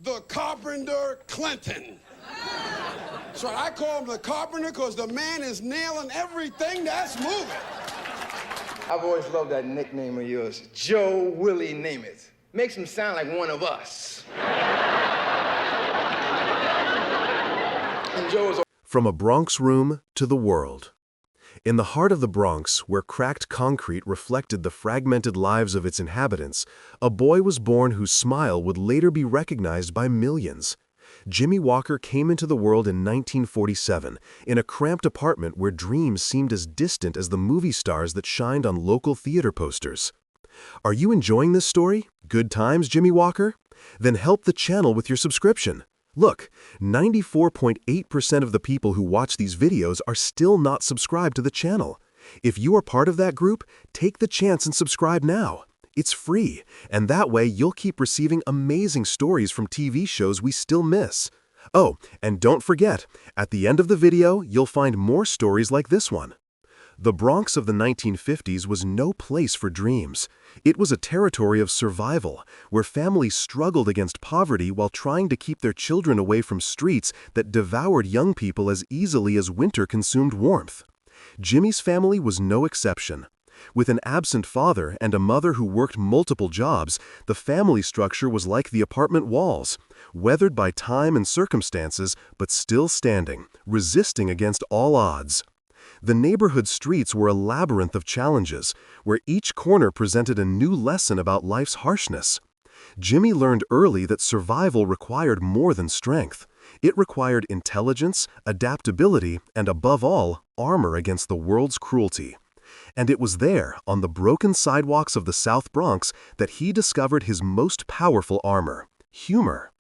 the Carpenter Clinton. So I call him the Carpenter because the man is nailing everything that's moving. I've always loved that nickname of yours, Joe Willie Namath. Makes him sound like one of us. And Joe's From a Bronx room to the world. In the heart of the Bronx, where cracked concrete reflected the fragmented lives of its inhabitants, a boy was born whose smile would later be recognized by millions. Jimmy Walker came into the world in 1947, in a cramped apartment where dreams seemed as distant as the movie stars that shined on local theater posters. Are you enjoying this story? Good times, Jimmy Walker? Then help the channel with your subscription. Look, 94.8% of the people who watch these videos are still not subscribed to the channel. If you are part of that group, take the chance and subscribe now. It's free, and that way you'll keep receiving amazing stories from TV shows we still miss. Oh, and don't forget, at the end of the video, you'll find more stories like this one. The Bronx of the 1950s was no place for dreams. It was a territory of survival, where families struggled against poverty while trying to keep their children away from streets that devoured young people as easily as winter consumed warmth. Jimmy's family was no exception. With an absent father and a mother who worked multiple jobs, the family structure was like the apartment walls, weathered by time and circumstances, but still standing, resisting against all odds. The neighborhood streets were a labyrinth of challenges, where each corner presented a new lesson about life's harshness. Jimmy learned early that survival required more than strength. It required intelligence, adaptability, and above all, armor against the world's cruelty. And it was there, on the broken sidewalks of the South Bronx, that he discovered his most powerful armor: humor.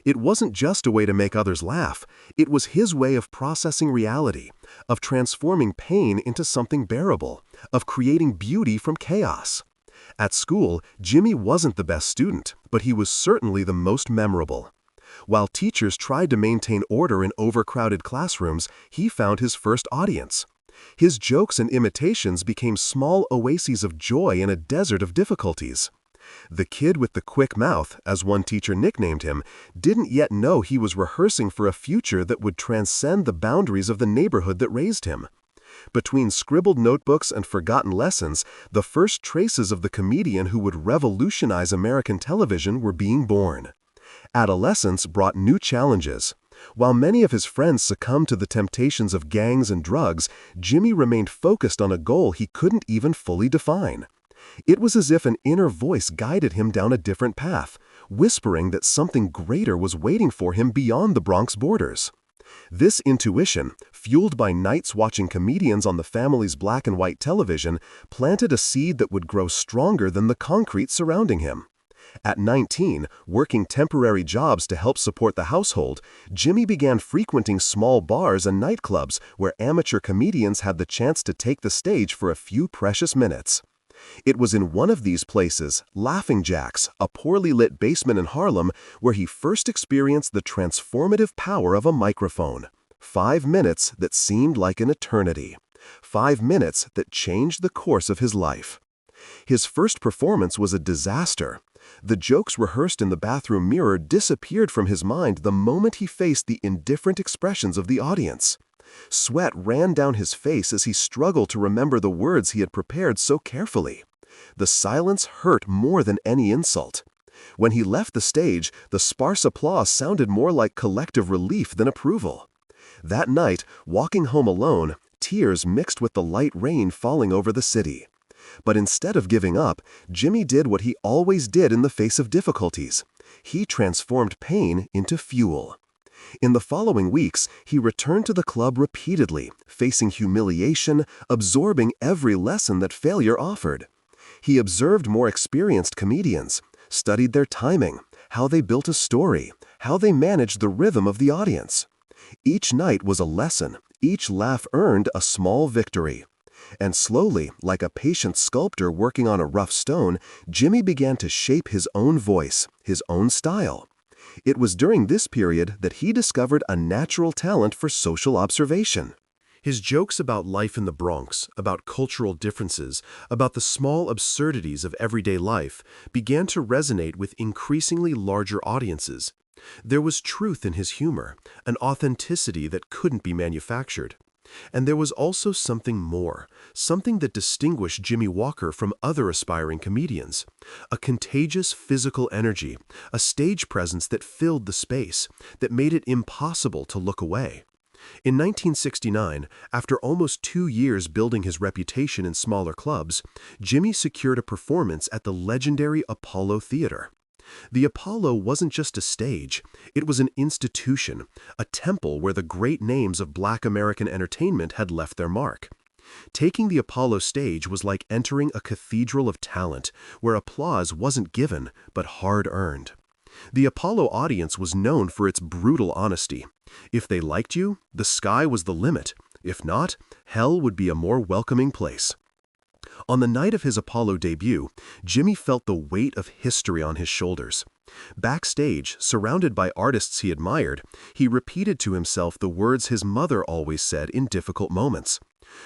It wasn't just a way to make others laugh, it was his way of processing reality, of transforming pain into something bearable, of creating beauty from chaos. At school, Jimmy wasn't the best student, but he was certainly the most memorable. While teachers tried to maintain order in overcrowded classrooms, he found his first audience. His jokes and imitations became small oases of joy in a desert of difficulties. The kid with the quick mouth, as one teacher nicknamed him, didn't yet know he was rehearsing for a future that would transcend the boundaries of the neighborhood that raised him. Between scribbled notebooks and forgotten lessons, the first traces of the comedian who would revolutionize American television were being born. Adolescence brought new challenges. While many of his friends succumbed to the temptations of gangs and drugs, Jimmy remained focused on a goal he couldn't even fully define. It was as if an inner voice guided him down a different path, whispering that something greater was waiting for him beyond the Bronx borders. This intuition, fueled by nights watching comedians on the family's black and white television, planted a seed that would grow stronger than the concrete surrounding him. At 19, working temporary jobs to help support the household, Jimmy began frequenting small bars and nightclubs where amateur comedians had the chance to take the stage for a few precious minutes. It was in one of these places, Laughing Jack's, a poorly lit basement in Harlem, where he first experienced the transformative power of a microphone. 5 minutes that seemed like an eternity. 5 minutes that changed the course of his life. His first performance was a disaster. The jokes rehearsed in the bathroom mirror disappeared from his mind the moment he faced the indifferent expressions of the audience. Sweat ran down his face as he struggled to remember the words he had prepared so carefully. The silence hurt more than any insult. When he left the stage, the sparse applause sounded more like collective relief than approval. That night, walking home alone, tears mixed with the light rain falling over the city. But instead of giving up, Jimmy did what he always did in the face of difficulties. He transformed pain into fuel. In the following weeks, he returned to the club repeatedly, facing humiliation, absorbing every lesson that failure offered. He observed more experienced comedians, studied their timing, how they built a story, how they managed the rhythm of the audience. Each night was a lesson, each laugh earned a small victory. And slowly, like a patient sculptor working on a rough stone, Jimmy began to shape his own voice, his own style. It was during this period that he discovered a natural talent for social observation. His jokes about life in the Bronx, about cultural differences, about the small absurdities of everyday life, began to resonate with increasingly larger audiences. There was truth in his humor, an authenticity that couldn't be manufactured. And there was also something more, something that distinguished Jimmy Walker from other aspiring comedians. A contagious physical energy, a stage presence that filled the space, that made it impossible to look away. In 1969, after almost 2 years building his reputation in smaller clubs, Jimmy secured a performance at the legendary Apollo Theater. The Apollo wasn't just a stage, it was an institution, a temple where the great names of Black American entertainment had left their mark. Taking the Apollo stage was like entering a cathedral of talent, where applause wasn't given, but hard-earned. The Apollo audience was known for its brutal honesty. If they liked you, the sky was the limit. If not, hell would be a more welcoming place. On the night of his Apollo debut, Jimmy felt the weight of history on his shoulders. Backstage, surrounded by artists he admired, he repeated to himself the words his mother always said in difficult moments.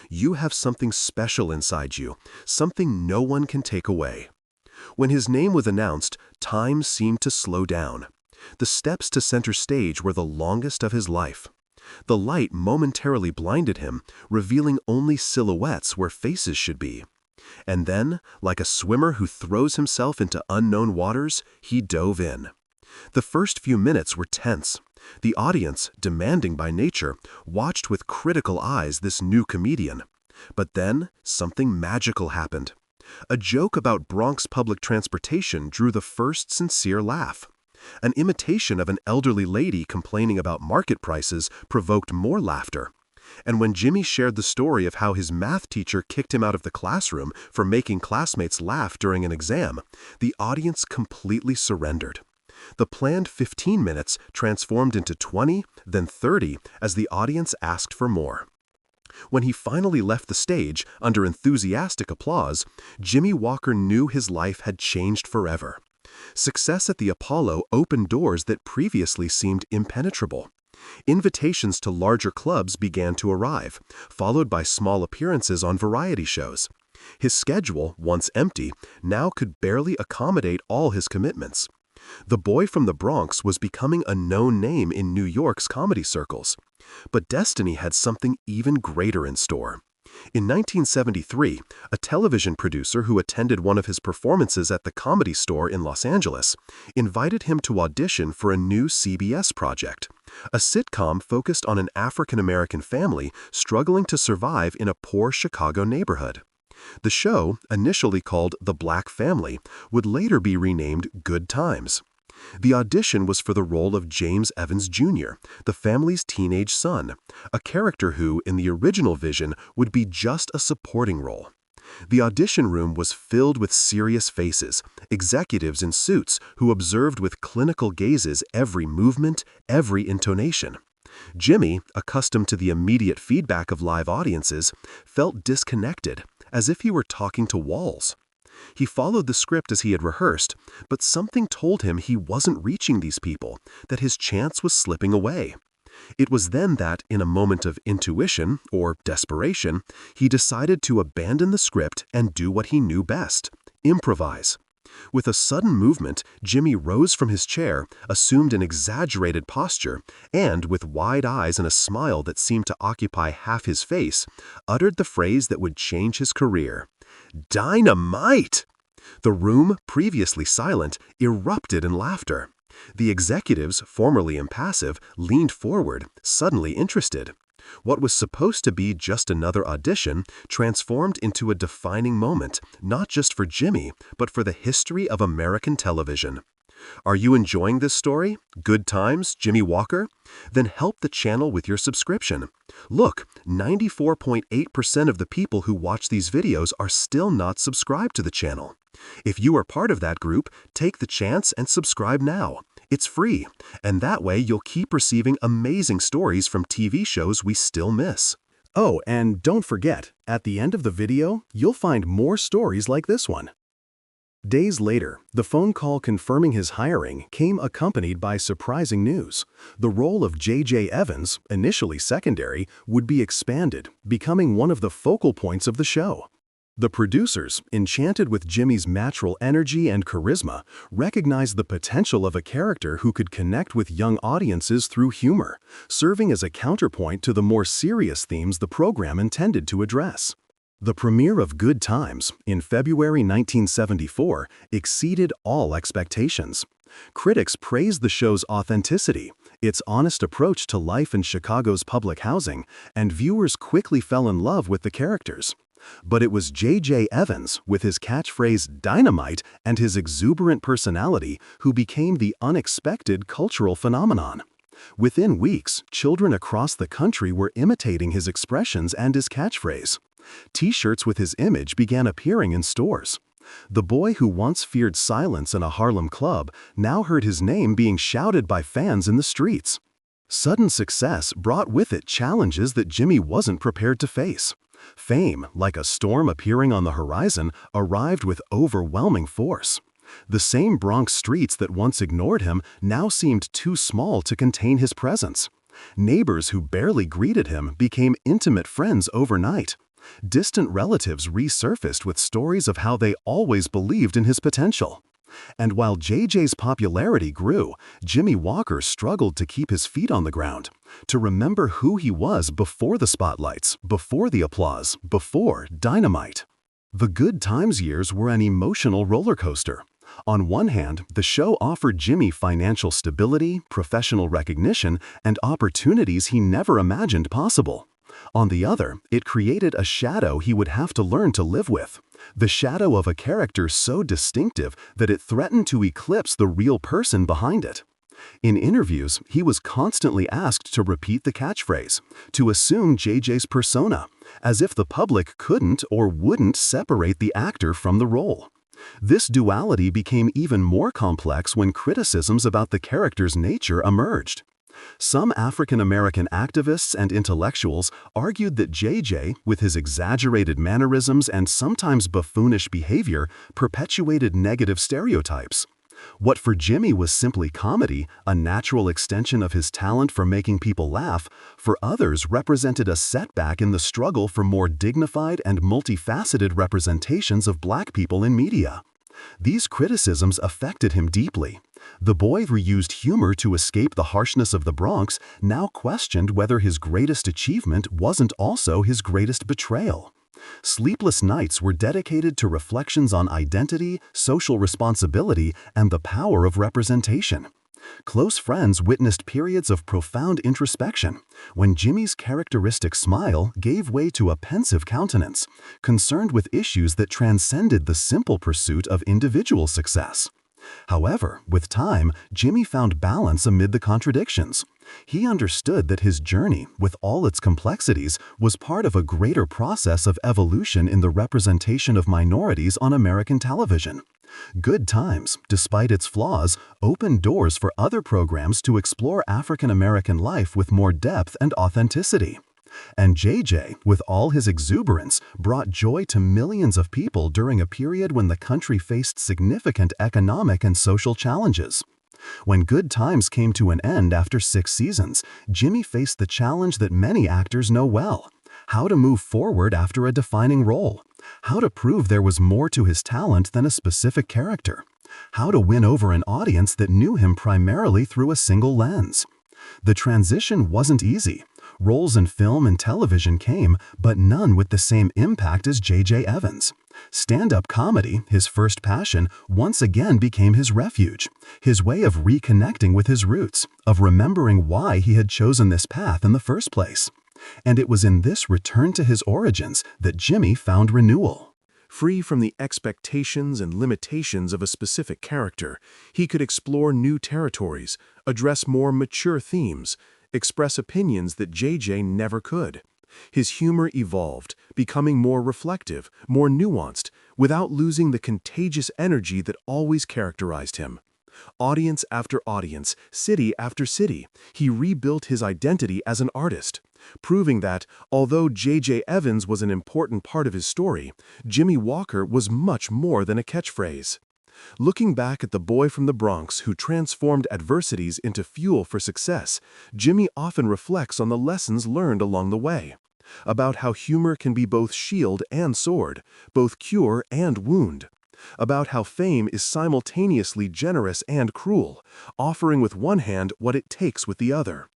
"You have something special inside you, something no one can take away." When his name was announced, time seemed to slow down. The steps to center stage were the longest of his life. The light momentarily blinded him, revealing only silhouettes where faces should be. And then, like a swimmer who throws himself into unknown waters, he dove in. The first few minutes were tense. The audience, demanding by nature, watched with critical eyes this new comedian. But then, something magical happened. A joke about Bronx public transportation drew the first sincere laugh. An imitation of an elderly lady complaining about market prices provoked more laughter. And when Jimmy shared the story of how his math teacher kicked him out of the classroom for making classmates laugh during an exam, the audience completely surrendered. The planned 15 minutes transformed into 20, then 30, as the audience asked for more. When he finally left the stage, under enthusiastic applause, Jimmy Walker knew his life had changed forever. Success at the Apollo opened doors that previously seemed impenetrable. Invitations to larger clubs began to arrive, followed by small appearances on variety shows. His schedule, once empty, now could barely accommodate all his commitments. The boy from the Bronx was becoming a known name in New York's comedy circles. But destiny had something even greater in store. In 1973, a television producer who attended one of his performances at the Comedy Store in Los Angeles invited him to audition for a new CBS project, a sitcom focused on an African-American family struggling to survive in a poor Chicago neighborhood. The show, initially called The Black Family, would later be renamed Good Times. The audition was for the role of James Evans Jr., the family's teenage son, a character who, in the original vision, would be just a supporting role. The audition room was filled with serious faces, executives in suits who observed with clinical gazes every movement, every intonation. Jimmy, accustomed to the immediate feedback of live audiences, felt disconnected, as if he were talking to walls. He followed the script as he had rehearsed, but something told him he wasn't reaching these people, that his chance was slipping away. It was then that, in a moment of intuition, or desperation, he decided to abandon the script and do what he knew best: improvise. With a sudden movement, Jimmy rose from his chair, assumed an exaggerated posture, and, with wide eyes and a smile that seemed to occupy half his face, uttered the phrase that would change his career. "Dynamite!" The room, previously silent, erupted in laughter. The executives, formerly impassive, leaned forward, suddenly interested. What was supposed to be just another audition transformed into a defining moment, not just for Jimmy, but for the history of American television. Are you enjoying this story? Good Times, Jimmy Walker? Then help the channel with your subscription. Look, 94.8% of the people who watch these videos are still not subscribed to the channel. If you are part of that group, take the chance and subscribe now. It's free, and that way you'll keep receiving amazing stories from TV shows we still miss. Oh, and don't forget, at the end of the video, you'll find more stories like this one. Days later, the phone call confirming his hiring came accompanied by surprising news. The role of J.J. Evans, initially secondary, would be expanded, becoming one of the focal points of the show. The producers, enchanted with Jimmy's natural energy and charisma, recognized the potential of a character who could connect with young audiences through humor, serving as a counterpoint to the more serious themes the program intended to address. The premiere of Good Times, in February 1974, exceeded all expectations. Critics praised the show's authenticity, its honest approach to life in Chicago's public housing, and viewers quickly fell in love with the characters. But it was J.J. Evans, with his catchphrase "Dynamite" and his exuberant personality, who became the unexpected cultural phenomenon. Within weeks, children across the country were imitating his expressions and his catchphrase. T-shirts with his image began appearing in stores. The boy who once feared silence in a Harlem club now heard his name being shouted by fans in the streets. Sudden success brought with it challenges that Jimmy wasn't prepared to face. Fame, like a storm appearing on the horizon, arrived with overwhelming force. The same Bronx streets that once ignored him now seemed too small to contain his presence. Neighbors who barely greeted him became intimate friends overnight. Distant relatives resurfaced with stories of how they always believed in his potential. And while JJ's popularity grew, Jimmy Walker struggled to keep his feet on the ground, to remember who he was before the spotlights, before the applause, before Dynamite. The Good Times years were an emotional roller coaster. On one hand, the show offered Jimmy financial stability, professional recognition, and opportunities he never imagined possible. On the other, it created a shadow he would have to learn to live with. The shadow of a character so distinctive that it threatened to eclipse the real person behind it. In interviews, he was constantly asked to repeat the catchphrase, to assume JJ's persona, as if the public couldn't or wouldn't separate the actor from the role. This duality became even more complex when criticisms about the character's nature emerged. Some African-American activists and intellectuals argued that JJ, with his exaggerated mannerisms and sometimes buffoonish behavior, perpetuated negative stereotypes. What for Jimmy was simply comedy, a natural extension of his talent for making people laugh, for others represented a setback in the struggle for more dignified and multifaceted representations of Black people in media. These criticisms affected him deeply. The boy who used humor to escape the harshness of the Bronx now questioned whether his greatest achievement wasn't also his greatest betrayal. Sleepless nights were dedicated to reflections on identity, social responsibility, and the power of representation. Close friends witnessed periods of profound introspection, when Jimmy's characteristic smile gave way to a pensive countenance, concerned with issues that transcended the simple pursuit of individual success. However, with time, Jimmy found balance amid the contradictions. He understood that his journey, with all its complexities, was part of a greater process of evolution in the representation of minorities on American television. Good Times, despite its flaws, opened doors for other programs to explore African American life with more depth and authenticity. And JJ, with all his exuberance, brought joy to millions of people during a period when the country faced significant economic and social challenges. When Good Times came to an end after 6 seasons, Jimmy faced the challenge that many actors know well: how to move forward after a defining role, how to prove there was more to his talent than a specific character, how to win over an audience that knew him primarily through a single lens. The transition wasn't easy. Roles in film and television came, but none with the same impact as J.J. Evans. Stand-up comedy, his first passion, once again became his refuge, his way of reconnecting with his roots, of remembering why he had chosen this path in the first place. And it was in this return to his origins that Jimmy found renewal. Free from the expectations and limitations of a specific character, he could explore new territories, address more mature themes, express opinions that JJ never could. His humor evolved, becoming more reflective, more nuanced, without losing the contagious energy that always characterized him. Audience after audience, city after city, he rebuilt his identity as an artist, proving that, although J.J. Evans was an important part of his story, Jimmy Walker was much more than a catchphrase. Looking back at the boy from the Bronx who transformed adversities into fuel for success, Jimmy often reflects on the lessons learned along the way. about how humor can be both shield and sword, both cure and wound, about how fame is simultaneously generous and cruel, offering with one hand what it takes with the other,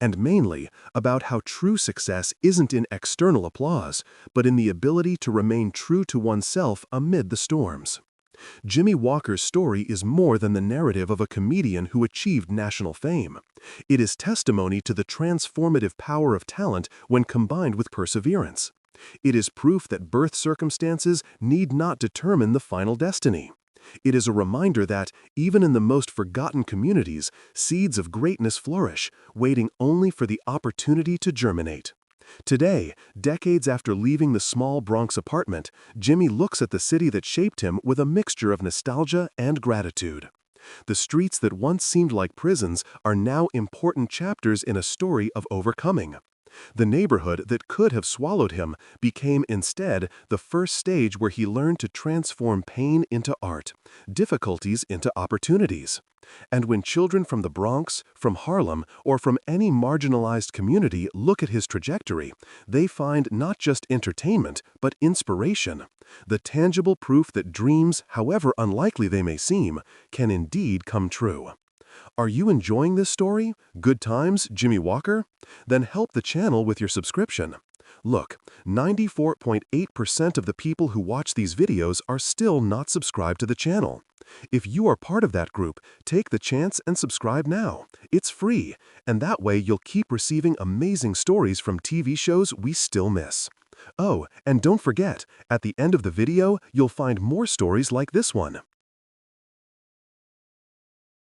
and mainly about how true success isn't in external applause, but in the ability to remain true to oneself amid the storms. Jimmy Walker's story is more than the narrative of a comedian who achieved national fame. It is testimony to the transformative power of talent when combined with perseverance. It is proof that birth circumstances need not determine the final destiny. It is a reminder that, even in the most forgotten communities, seeds of greatness flourish, waiting only for the opportunity to germinate. Today, decades after leaving the small Bronx apartment, Jimmy looks at the city that shaped him with a mixture of nostalgia and gratitude. The streets that once seemed like prisons are now important chapters in a story of overcoming. The neighborhood that could have swallowed him became instead the first stage where he learned to transform pain into art, difficulties into opportunities. And when children from the Bronx, from Harlem, or from any marginalized community look at his trajectory, they find not just entertainment, but inspiration, the tangible proof that dreams, however unlikely they may seem, can indeed come true. Are you enjoying this story? Good times, Jimmy Walker? Then help the channel with your subscription. Look, 94.8% of the people who watch these videos are still not subscribed to the channel. If you are part of that group, take the chance and subscribe now. It's free, and that way you'll keep receiving amazing stories from TV shows we still miss. Oh, and don't forget, at the end of the video, you'll find more stories like this one.